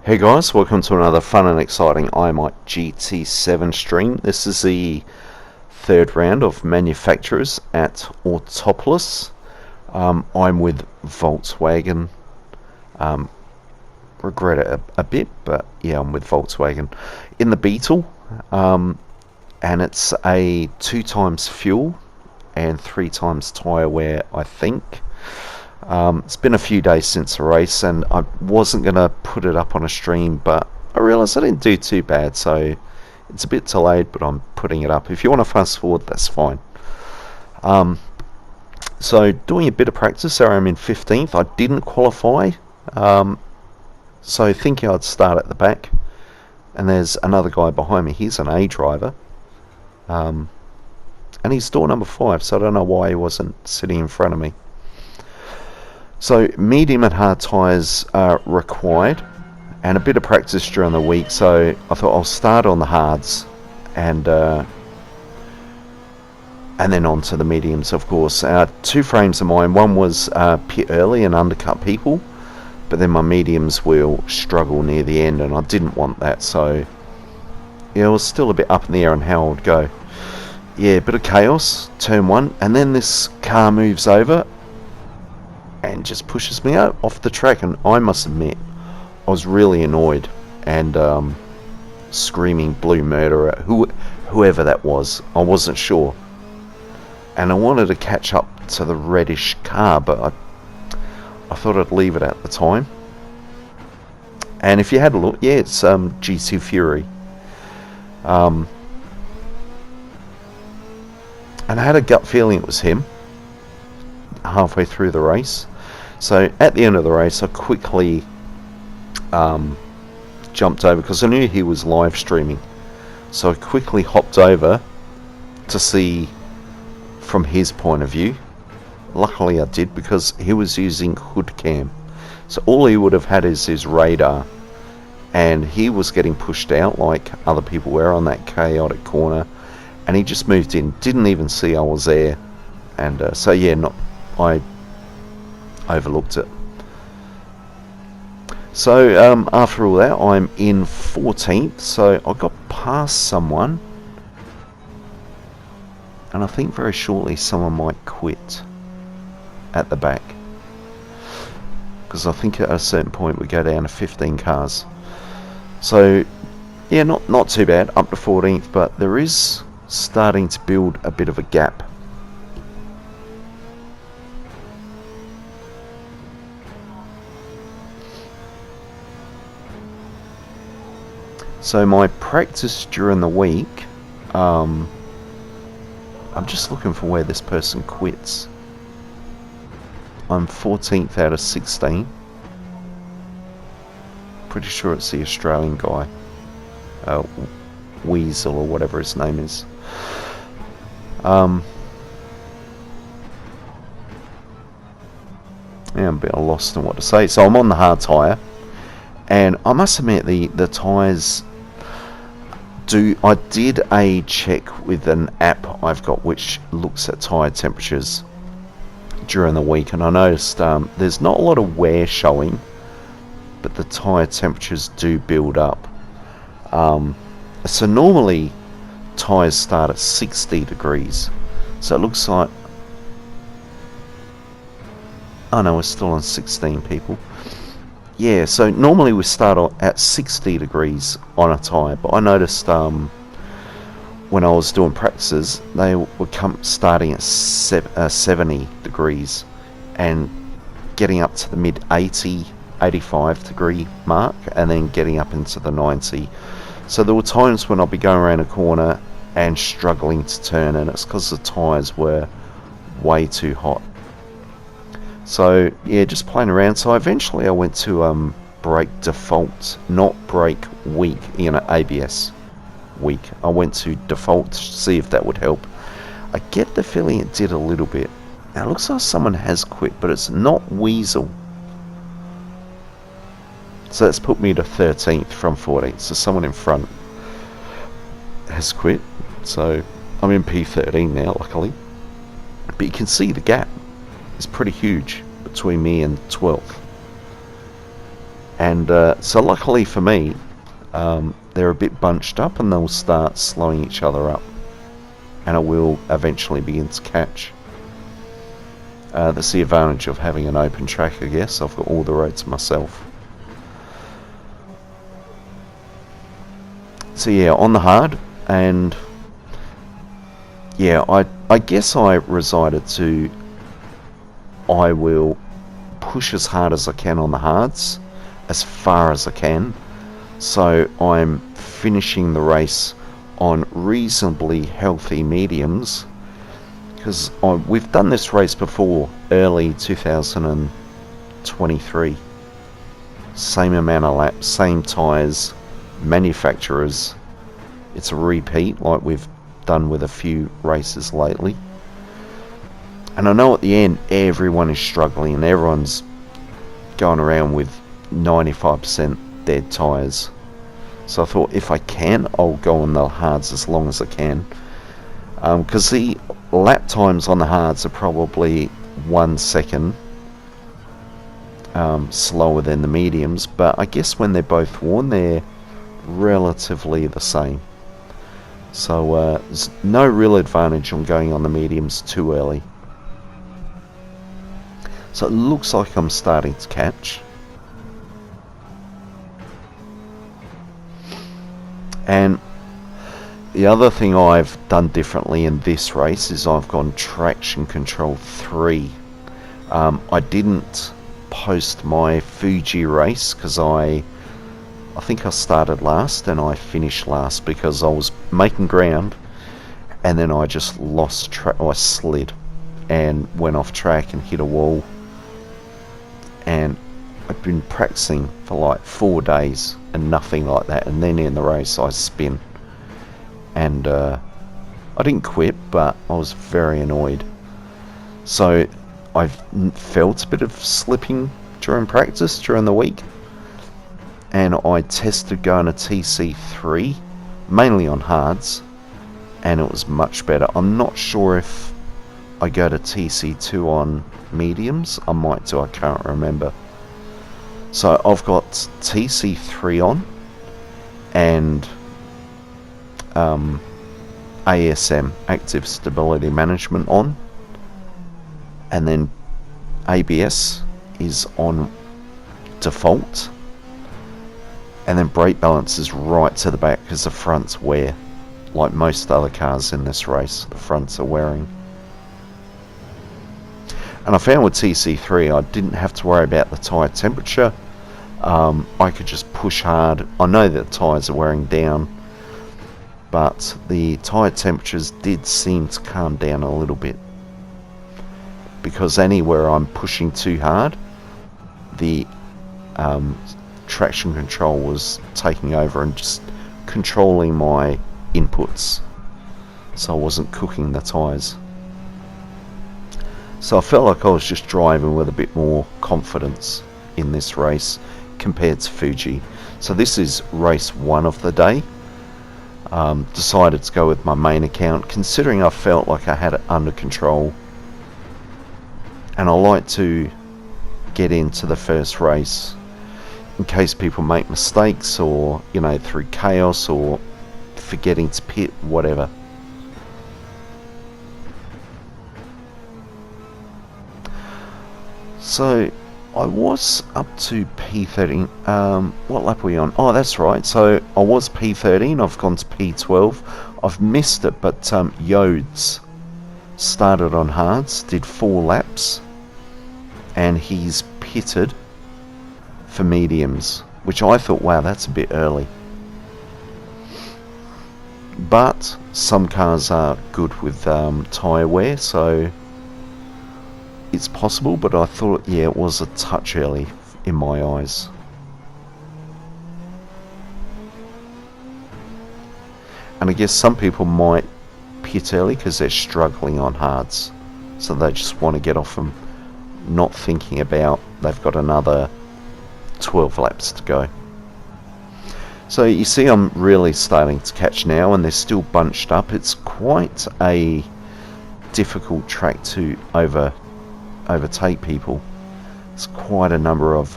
Hey guys, welcome to another fun and exciting Manu GT7 stream. This is the third round of manufacturers at Autopolis. I'm with Volkswagen. Regret it a bit, but yeah, I'm with Volkswagen. In the Beetle, and it's a 2 times fuel and 3 times tyre wear, I think. It's been a few days since the race, and I wasn't going to put it up on a stream, but I realised I didn't do too bad, so it's a bit delayed, but I'm putting it up. If you want to fast forward, that's fine. So doing a bit of practice there, I'm in 15th. I didn't qualify, so thinking I'd start at the back, and there's another guy behind me. He's an A driver, and he's door number 5, so I don't know why he wasn't sitting in front of me. So medium and hard tyres are required, and a bit of practice during the week, so I thought I'll start on the hards and then on to the mediums, of course. 2 frames of mine. One was pit early and undercut people, but then my mediums will struggle near the end, and I didn't want that, so yeah, it was still a bit up in the air on how I would go. Yeah, a bit of chaos, turn 1, and then this car moves over and just pushes me out off the track, and I must admit I was really annoyed and screaming blue murder at whoever that was. I wasn't sure, and I wanted to catch up to the reddish car, but I thought I'd leave it at the time. And if you had a look, yeah, it's G2 Fury, and I had a gut feeling it was him halfway through the race. So at the end of the race, I quickly jumped over, because I knew he was live streaming, so I quickly hopped over to see from his point of view. Luckily I did, because he was using hood cam, so all he would have had is his radar, and he was getting pushed out like other people were on that chaotic corner, and he just moved in, didn't even see I was there. And so yeah, I overlooked it. So after all that, I'm in 14th, so I got past someone, and I think very shortly someone might quit at the back, because I think at a certain point we go down to 15 cars. So yeah, not too bad, up to 14th, but there is starting to build a bit of a gap. So my practice during the week, I'm just looking for where this person quits. I'm 14th out of 16. Pretty sure it's the Australian guy, Weasel or whatever his name is. Yeah, I'm a bit lost on what to say. So I'm on the hard tyre, and I must admit the tyres. I did a check with an app I've got which looks at tyre temperatures during the week, and I noticed there's not a lot of wear showing, but the tyre temperatures do build up. So normally tyres start at 60 degrees, so it looks like, oh no, we're still on 16 people. Yeah, so normally we start at 60 degrees on a tyre, but I noticed when I was doing practices, they were starting at 70 degrees and getting up to the mid 80, 85 degree mark, and then getting up into the 90. So there were times when I'd be going around a corner and struggling to turn, and it's because the tyres were way too hot. So yeah, just playing around. So eventually I went to brake default, not brake weak, ABS weak. I went to default to see if that would help. I get the feeling it did a little bit. Now it looks like someone has quit, but it's not Weasel. So that's put me to 13th from 14th. So someone in front has quit. So I'm in P13 now, luckily. But you can see the gap. It's pretty huge between me and 12th. And so luckily for me, they're a bit bunched up and they'll start slowing each other up, and I will eventually begin to catch. That's the advantage of having an open track, I guess. I've got all the roads myself. So yeah, on the hard, and yeah, I guess I decided to, I will push as hard as I can on the hards, as far as I can, so I'm finishing the race on reasonably healthy mediums, because we've done this race before, early 2023, same amount of laps, same tyres, manufacturers. It's a repeat like we've done with a few races lately, and I know at the end everyone is struggling and everyone's going around with 95% dead tyres. So I thought if I can, I'll go on the hards as long as I can, because the lap times on the hards are probably 1 second slower than the mediums, but I guess when they're both worn they're relatively the same. So there's no real advantage on going on the mediums too early. So it looks like I'm starting to catch. And the other thing I've done differently in this race is I've gone traction control 3. I didn't post my Fuji race because I think I started last and I finished last because I was making ground and then I just lost track. I slid and went off track and hit a wall, and I've been practicing for like 4 days and nothing like that, and then in the race I spin, and I didn't quit, but I was very annoyed. So I've felt a bit of slipping during practice during the week, and I tested going to TC3 mainly on hards, and it was much better. I'm not sure if I go to TC2 on mediums. I might do, I can't remember. So I've got TC3 on and ASM, Active Stability Management, on, and then ABS is on default, and then brake balance is right to the back because the fronts wear, like most other cars in this race, the fronts are wearing. And I found with TC3 I didn't have to worry about the tyre temperature. I could just push hard. I know that tyres are wearing down, but the tyre temperatures did seem to calm down a little bit, because anywhere I'm pushing too hard, the traction control was taking over and just controlling my inputs, so I wasn't cooking the tyres. So I felt like I was just driving with a bit more confidence in this race compared to Fuji. So this is race 1 of the day. Decided to go with my main account, considering I felt like I had it under control, and I like to get into the first race in case people make mistakes, or you know, through chaos or forgetting to pit, whatever. So I was up to P13. What lap were we on? Oh, that's right. So I was P13. I've gone to P12. I've missed it, but Yodes started on hards, did 4 laps, and he's pitted for mediums, which I thought, wow, that's a bit early. But some cars are good with tyre wear, so it's possible, but I thought, yeah, it was a touch early in my eyes. And I guess some people might pit early because they're struggling on hards, so they just want to get off them, not thinking about they've got another 12 laps to go. So you see I'm really starting to catch now, and they're still bunched up. It's quite a difficult track to overtake people. It's quite a number of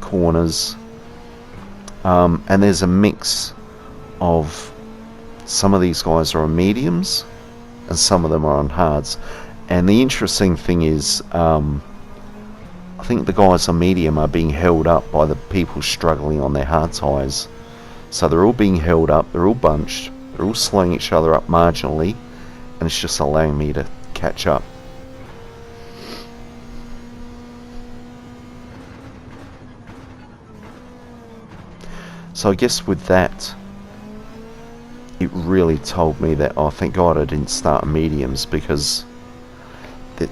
corners And there's a mix of some of these guys are on mediums and some of them are on hards. And the interesting thing is, I think the guys on medium are being held up by the people struggling on their hard tyres. So they're all being held up, they're all bunched, they're all slowing each other up marginally, and it's just allowing me to catch up. So I guess with that, it really told me that, oh, thank God I didn't start mediums, because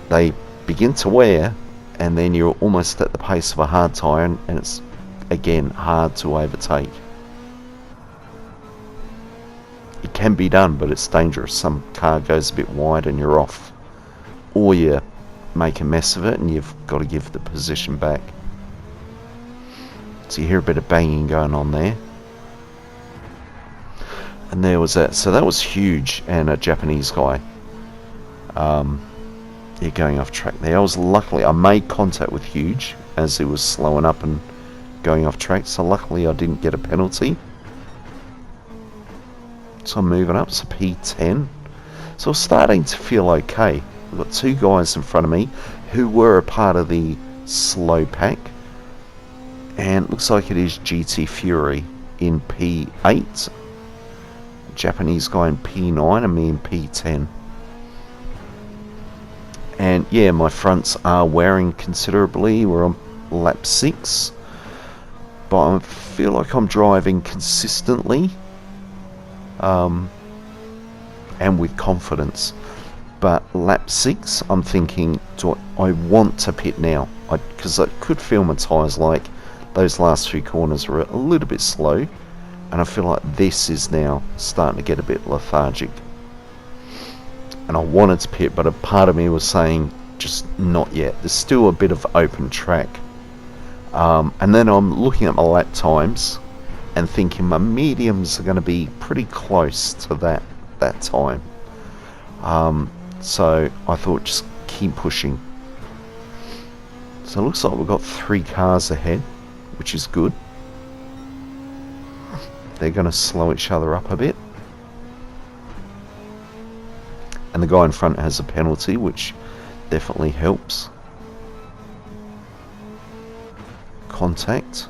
they begin to wear, and then you're almost at the pace of a hard tyre, and it's, again, hard to overtake. It can be done, but it's dangerous. Some car goes a bit wide and you're off. Or you make a mess of it and you've got to give the position back. So you hear a bit of banging going on there. And there was that. So that was huge, and a Japanese guy. Yeah, going off track there. I made contact with Huge as he was slowing up and going off track. So luckily I didn't get a penalty. So I'm moving up, so P10. So I'm starting to feel okay. We've got two guys in front of me who were a part of the slow pack. And it looks like it is GT Fury in P8. Japanese guy in P9 and me in P10. And yeah, my fronts are wearing considerably. We're on lap 6. But I feel like I'm driving consistently. And with confidence. But lap 6, I'm thinking, do I want to pit now? Because I could feel my tyres like those last few corners were a little bit slow, and I feel like this is now starting to get a bit lethargic. And I wanted to pit, but a part of me was saying, just not yet. There's still a bit of open track. And then I'm looking at my lap times and thinking my mediums are going to be pretty close to that time. So I thought, just keep pushing. So it looks like we've got 3 cars ahead, which is good. They're going to slow each other up a bit. And the guy in front has a penalty, which definitely helps. Contact.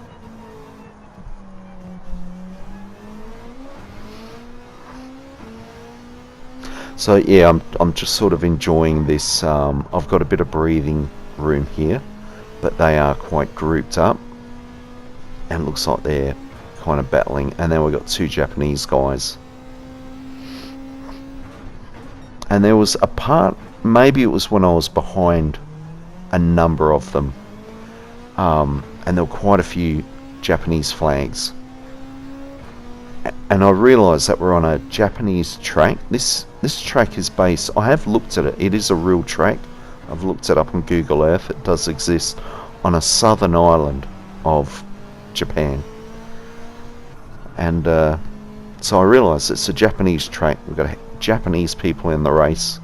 So yeah, I'm just sort of enjoying this. I've got a bit of breathing room here, but they are quite grouped up, and it looks like they're kind of battling. And then we've got 2 Japanese guys, and there was a part, maybe it was when I was behind a number of them, and there were quite a few Japanese flags. And I realised that we're on a Japanese track. This track is based, I have looked at it, it is a real track. I've looked it up on Google Earth. It does exist on a southern island of Japan. And so I realised it's a Japanese track. We've got Japanese people in the race.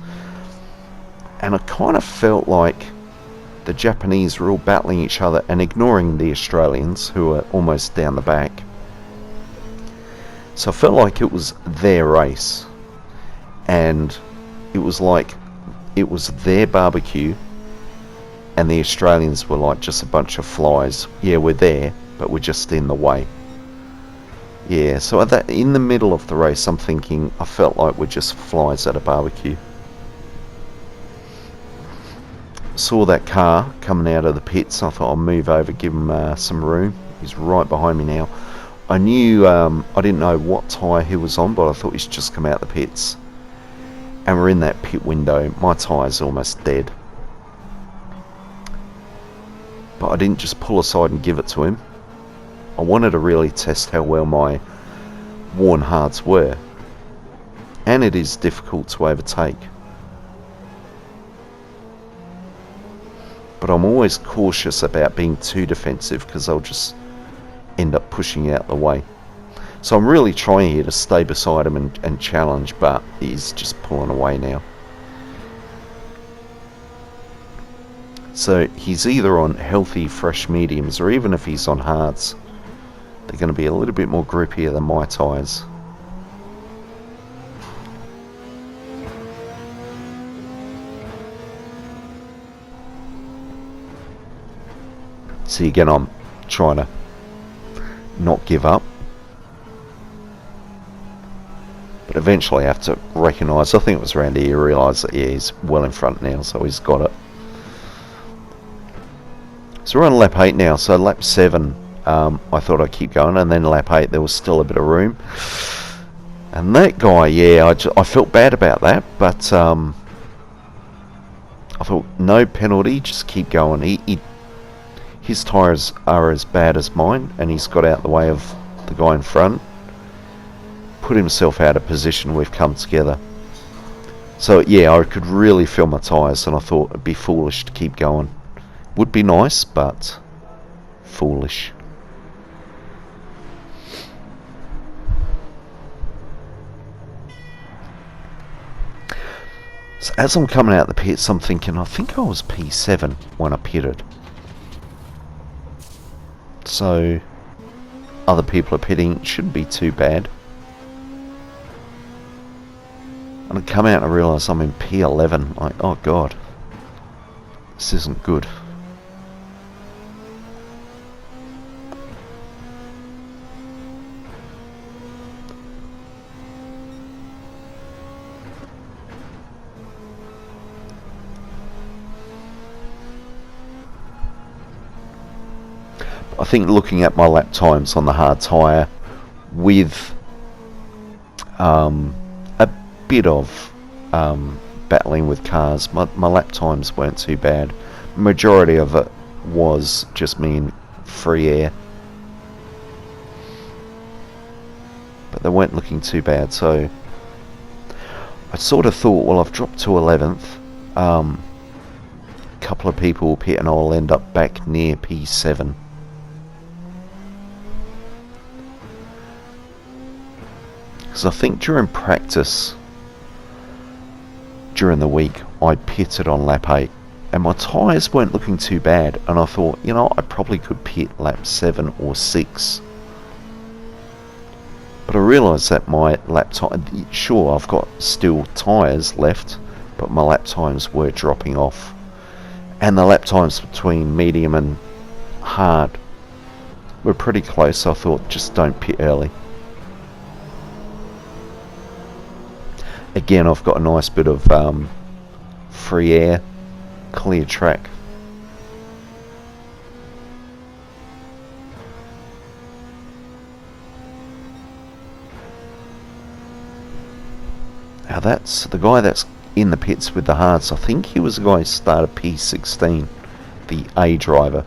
And I kind of felt like the Japanese were all battling each other and ignoring the Australians, who are almost down the back. So I felt like it was their race, and it was like it was their barbecue, and the Australians were like just a bunch of flies. Yeah, we're there, but we're just in the way. Yeah, so at that, in the middle of the race, I'm thinking, I felt like we're just flies at a barbecue. Saw that car coming out of the pits. I thought I'll move over, give him some room. He's right behind me now. I knew, I didn't know what tyre he was on, but I thought he's just come out the pits. And we're in that pit window. My tyre's almost dead. But I didn't just pull aside and give it to him. I wanted to really test how well my worn hards were. And it is difficult to overtake. But I'm always cautious about being too defensive, because I'll just end up pushing out the way. So I'm really trying here to stay beside him and challenge, but he's just pulling away now. So he's either on healthy fresh mediums, or even if he's on hards, they're going to be a little bit more grippier than my tyres. See, again, I'm trying to not give up. But eventually I have to recognise, I think it was around here, realise that, yeah, he's well in front now, so he's got it. So we're on lap 8 now, so lap 7, I thought I'd keep going, and then lap 8 there was still a bit of room. And that guy, yeah, I felt bad about that, but I thought, no penalty, just keep going. His tyres are as bad as mine, and he's got out the way of the guy in front. Put himself out of position, we've come together. So yeah, I could really feel my tyres, and I thought it'd be foolish to keep going. Would be nice, but foolish. So as I'm coming out the pits, I'm thinking, I think I was P7 when I pitted. So other people are pitting, it shouldn't be too bad. And I come out and I realise I'm in P11. Like, oh god, this isn't good. I think looking at my lap times on the hard tyre with a bit of battling with cars, my lap times weren't too bad. Majority of it was just me in free air, but they weren't looking too bad. So I sort of thought, well, I've dropped to 11th, a couple of people will pit and I'll end up back near P7. Because I think during practice, during the week, I pitted on lap 8 and my tyres weren't looking too bad, and I thought, you know, I probably could pit lap 7 or 6. But I realised that my lap time, sure, I've got still tyres left, but my lap times were dropping off. And the lap times between medium and hard were pretty close, so I thought, just don't pit early. Again, I've got a nice bit of free air, clear track. Now that's the guy that's in the pits with the hards. I think he was the guy who started P16, the A driver.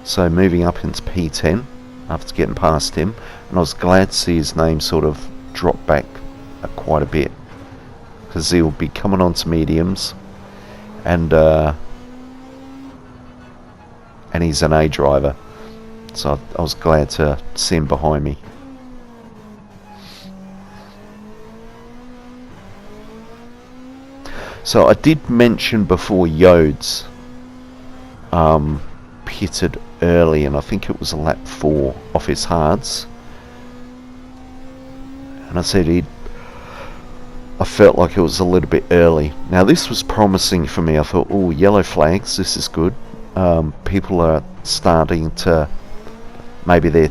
So moving up into P10 after getting past him, and I was glad to see his name sort of drop back quite a bit, because he'll be coming on to mediums, and he's an A driver, so I was glad to see him behind me. So I did mention before Yodes pitted early, and I think it was a lap 4 off his hards, and I said I felt like it was a little bit early. Now this was promising for me. I thought, oh, yellow flags, this is good. People are starting to, maybe they're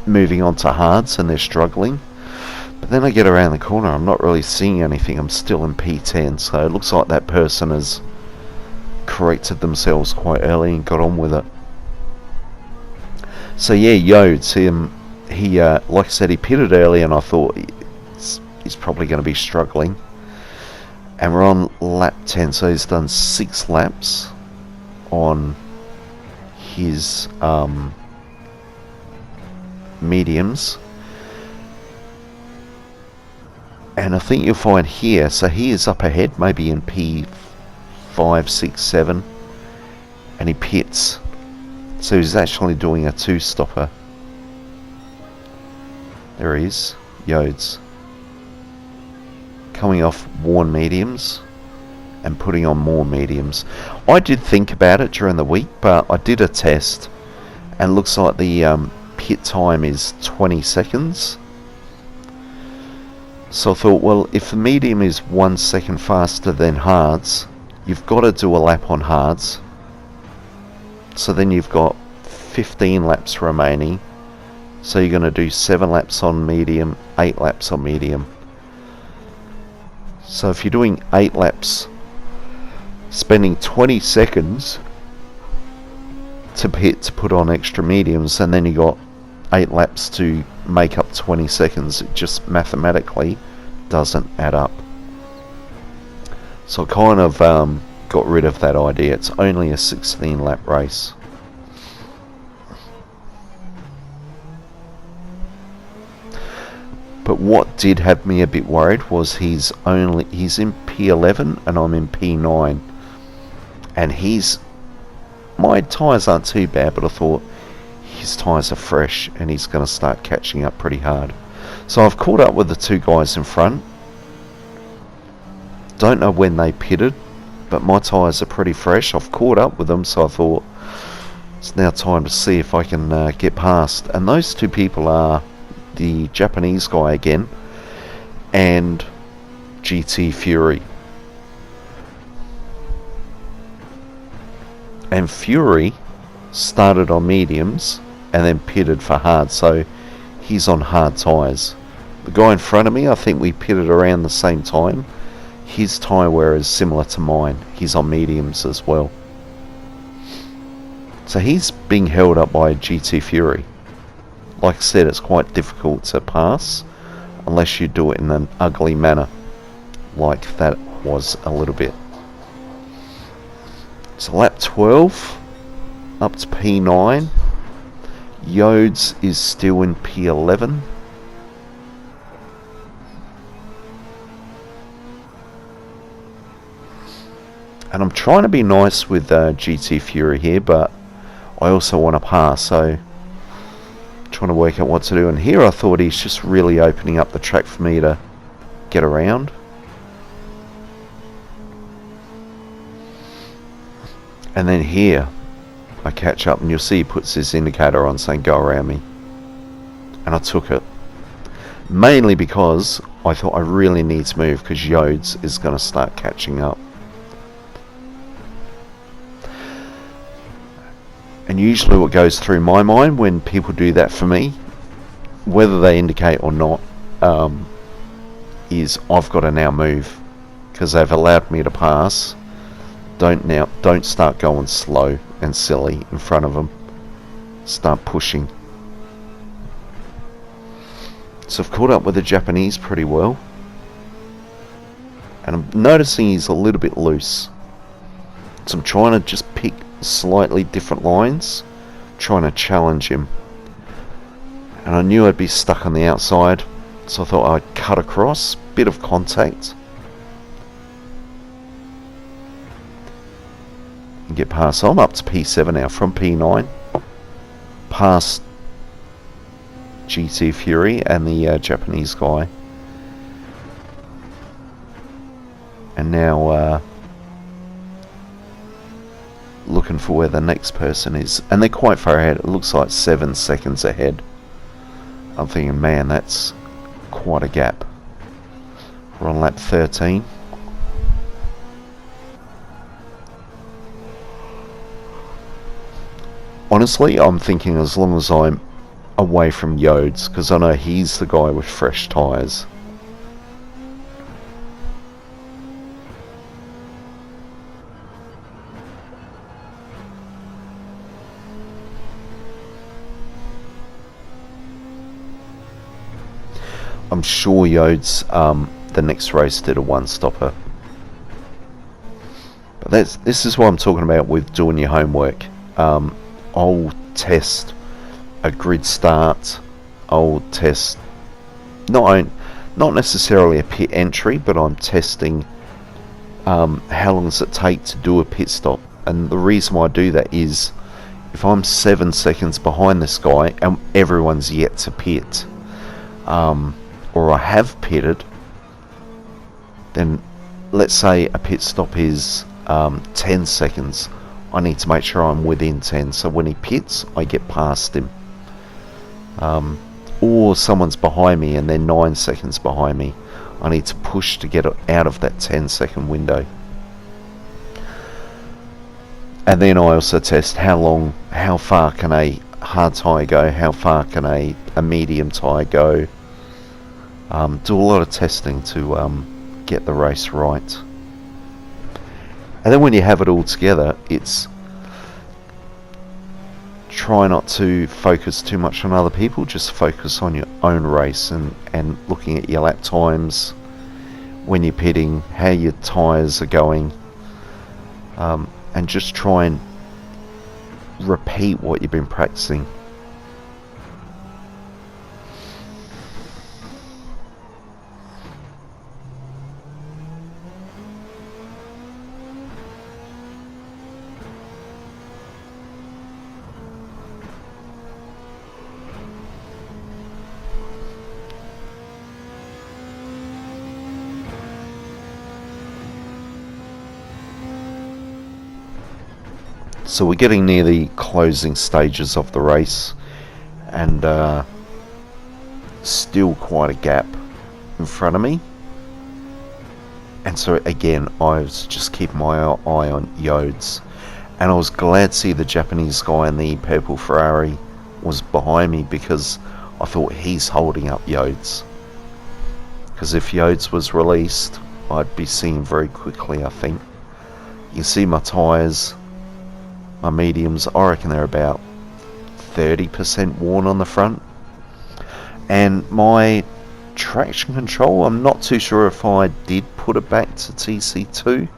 moving on to hards and they're struggling. But then I get around the corner, I'm not really seeing anything. I'm still in P10, so it looks like that person has corrected themselves quite early and got on with it. So yeah, Yodes, he like I said, he pitted early, and I thought he's probably going to be struggling. And we're on lap 10, so he's done 6 laps on his mediums. And I think you'll find here, so he is up ahead, maybe in P5, 6, 7, and he pits. So he's actually doing a 2-stopper. There he is, Yodes. Coming off worn mediums, and putting on more mediums. I did think about it during the week, but I did a test and looks like the pit time is 20 seconds. So I thought, well, if the medium is 1 second faster than hards, you've got to do a lap on hards. So then you've got 15 laps remaining. So you're going to do 7 laps on medium, 8 laps on medium. So if you're doing 8 laps, spending 20 seconds to pit to put on extra mediums, and then you got 8 laps to make up 20 seconds, it just mathematically doesn't add up. So I kind of got rid of that idea. It's only a 16 lap race. But what did have me a bit worried was he's in P11 and I'm in P9, and my tyres aren't too bad, but I thought his tyres are fresh and he's going to start catching up pretty hard. So I've caught up with the 2 guys in front. Don't know when they pitted, but my tyres are pretty fresh. I've caught up with them, so I thought it's now time to see if I can get past. And those 2 people are the Japanese guy again and GT Fury. And Fury started on mediums and then pitted for hard, so he's on hard tyres. The guy in front of me, I think we pitted around the same time. His tyre wear is similar to mine. He's on mediums as well. So he's being held up by GT Fury. Like I said, it's quite difficult to pass unless you do it in an ugly manner, like that was a little bit. So lap 12, up to P9. Yodes is still in P11. And I'm trying to be nice with GT Fury here, but I also want to pass, so trying to work out what to do. And here I thought he's just really opening up the track for me to get around. And then here I catch up, and you'll see he puts his indicator on saying go around me, and I took it mainly because I thought I really need to move because Yodes is going to start catching up. And usually what goes through my mind when people do that for me, whether they indicate or not, is I've got to now move because they've allowed me to pass. Don't start going slow and silly in front of them. Start pushing. So I've caught up with the Japanese pretty well, and I'm noticing he's a little bit loose. So I'm trying to just pick slightly different lines, trying to challenge him. And I knew I'd be stuck on the outside, so I thought I'd cut across, bit of contact, and get past. So I'm up to P7 now from P9, past GT Fury and the Japanese guy, and now looking for where the next person is, and they're quite far ahead. It looks like 7 seconds ahead. I'm thinking, man, that's quite a gap. We're on lap 13. Honestly, I'm thinking as long as I'm away from Yodes, because I know he's the guy with fresh tyres. I'm sure Yodes, the next race, did a one-stopper. But this is what I'm talking about with doing your homework. I'll test a grid start. I'll test not necessarily a pit entry, but I'm testing how long does it take to do a pit stop. And the reason why I do that is if I'm 7 seconds behind this guy and everyone's yet to pit, or I have pitted, then let's say a pit stop is 10 seconds. I need to make sure I'm within 10, so when he pits, I get past him. Or someone's behind me and they're 9 seconds behind me. I need to push to get out of that 10-second window. And then I also test how far can a hard tyre go, how far can a medium tyre go. Do a lot of testing to get the race right. And then when you have it all together, it's try not to focus too much on other people, just focus on your own race and looking at your lap times, when you're pitting, how your tyres are going, and just try and repeat what you've been practicing. So we're getting near the closing stages of the race, and still quite a gap in front of me. And so again, I was just keeping my eye on Yodes, and I was glad to see the Japanese guy in the purple Ferrari was behind me, because I thought he's holding up Yodes. Because if Yodes was released, I'd be seeing very quickly, I think. You can see my tyres. My mediums, I reckon they're about 30% worn on the front. And my traction control, I'm not too sure if I did put it back to TC2.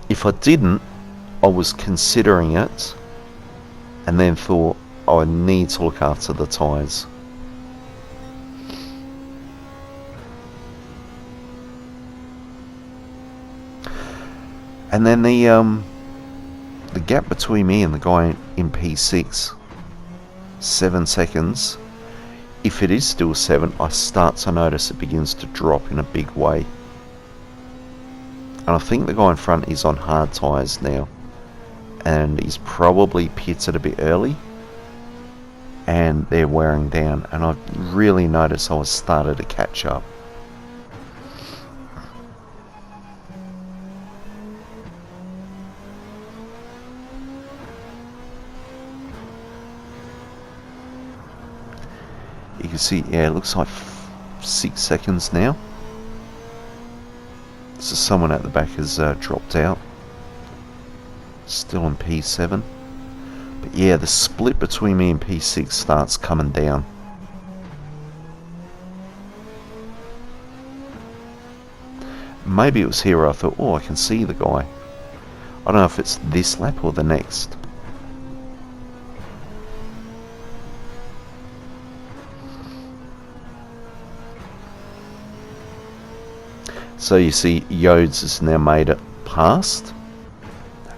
If I didn't, I was considering it, and then thought, I need to look after the tyres. And then the gap between me and the guy in P6, 7 seconds. If it is still 7, I start to notice it begins to drop in a big way. And I think the guy in front is on hard tyres now, and he's probably pitted a bit early, and they're wearing down, and I really noticed I was started to catch up. You can see, yeah, it looks like 6 seconds now. So someone at the back has dropped out. Still in P7. But yeah, the split between me and P6 starts coming down. Maybe it was here where I thought, oh, I can see the guy. I don't know if it's this lap or the next. So you see Yodes has now made it past,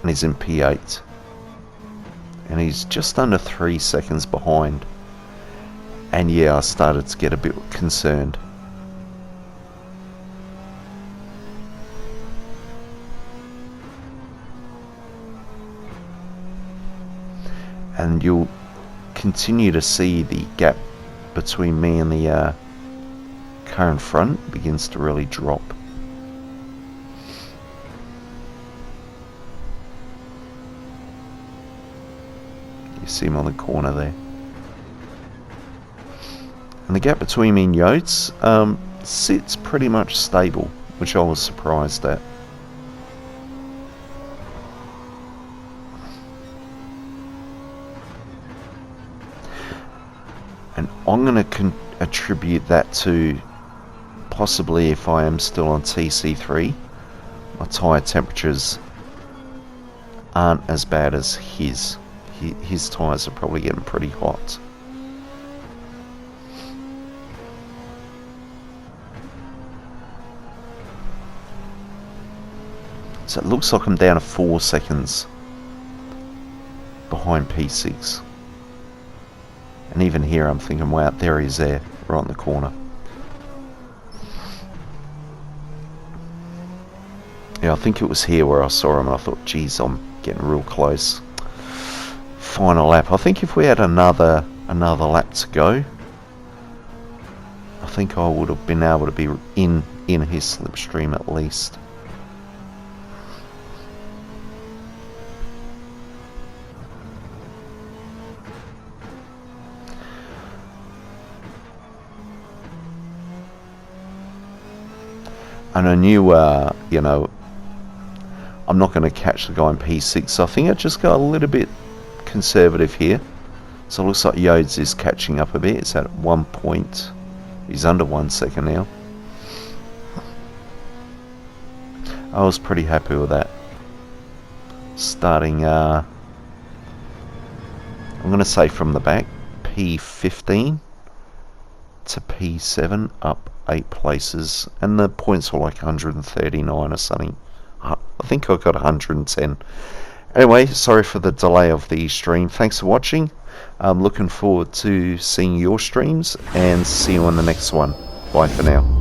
and he's in P8, and he's just under 3 seconds behind. And yeah, I started to get a bit concerned. And you'll continue to see the gap between me and the car in front begins to really drop. See him on the corner there, and the gap between me and Yotes sits pretty much stable, which I was surprised at. And I'm going to attribute that to possibly, if I am still on TC3, my tyre temperatures aren't as bad as his. His tyres are probably getting pretty hot. So it looks like I'm down to 4 seconds behind P6. And even here I'm thinking, wow, there he is there, right in the corner. Yeah, I think it was here where I saw him and I thought, geez, I'm getting real close. Final lap. I think if we had another lap to go, I think I would have been able to be in his slipstream at least. And I knew, you know, I'm not going to catch the guy in P6, so I think I just go a little bit conservative here. So it looks like Yodes is catching up a bit. It's at 1 point. He's under 1 second now. I was pretty happy with that. Starting, I'm going to say from the back, P15 to P7, up 8 places, and the points were like 139 or something. I think I got 110. Anyway, sorry for the delay of the stream. Thanks for watching. I'm looking forward to seeing your streams, and see you on the next one. Bye for now.